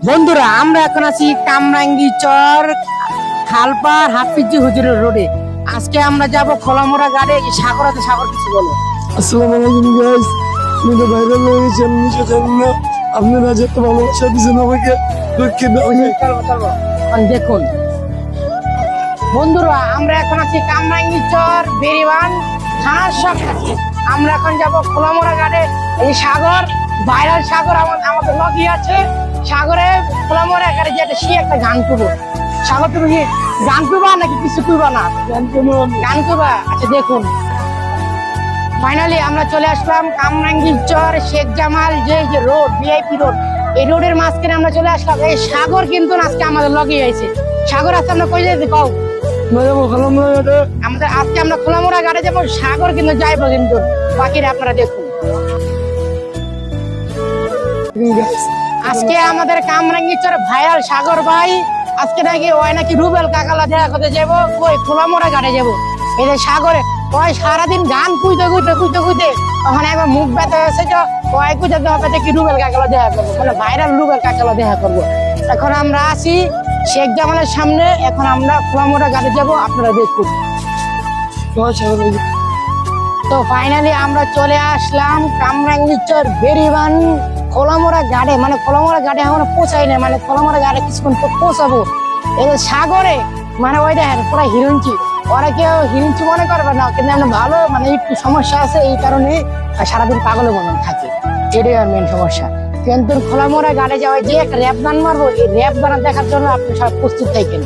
বন্ধুরা আমরা এখন আছি কামরাঙ্গি চর খালপাড় হাফিজি হুজুরের রোডে। আজকে আমরা যাব খোলামোড়া ঘাটে। সাগরাতে সাগর কিছু বলো। আসসালামু আলাইকুম গাইস, আমি তো ভাইরাল হয়ে গেছি, আমি নিজে জানি না আপনারা যেত ভালোবাসা দিয়েছেন আমাকে, দুঃখিত। দেখুন বন্ধুরা, আমরা এখন আছি কামরাঙ্গি চর বেরিবান থানার সামনে। আমরা এখন যাব খোলামোড়া ঘাটে। এই সাগর ভাইরাল সাগর আমাদের লগি আছে। সাগরে খোলামোড়া ঘাটে যেটা সে একটা গান করবো। সাগর তুমি কি গান করবা নাকি কিছু করবা না? গান করবা। আচ্ছা দেখুন, ফাইনালি আমরা চলে আসলাম কামরাঙ্গি চর শেখ জামাল যে রোড ভিআইপি রোড, এই রোডের মাঝখানে আমরা চলে আসলাম। এই সাগর কিন্তু আজকে আমাদের লগে আছে। সাগর আজকে আমরা কই যাইতে কও? আমাদের আজকে আমরা খোলামোড়া ঘাটে যাবো। সাগর কিন্তু যাইবো, কিন্তু বাকিরা আপনারা দেখুন। আজকে আমাদের কামরাঙ্গি চর ভাইরাল সাগর ভাই আজকে নাকি রুবেল কাকালা দেখা করতে যাবো। কই খোলামোড়া ঘাটে যাবো। এই যে সাগরে কয় সারাদিন গান কুইতে তখন একবার মুখ ব্যথা হয়েছে, কয় কুইতে কি রুবেল কাকালা দেখা করবো, মানে ভাইরাল রুবেল কাকালা দেখা করবো। এখন আমরা আছি শেখ জামালের সামনে। এখন আমরা খোলামোড়া ঘাটে যাবো, আপনারা দেখুন। তো ফাইনালি আমরা চলে আসলাম কামরাঙ্গি চর বেরিবান খোলামোড়া ঘাটে। মানে খোলামোড়া ঘাটে এখনো পৌঁছাই না, মানে খোলামোড়া ঘাটে কিছুক্ষণ তো পৌঁছাবো। এই যে সাগরে মানে ওই দেখেন পুরো হিরঞ্চি, ওরা কেউ হিরঞ্চি মনে করবে না, কিন্তু আমরা ভালো মানে একটু সমস্যা আছে, এই কারণে সারাদিন পাগলের মতন থাকে। এটাই আর মেন সমস্যা। কিন্তু খোলামোড়া ঘাটে যাওয়ায় যে একটা র্যাপ গান মারবো, এই র্যাপ গান দেখার জন্য আপনি সব প্রস্তুত থাকেন।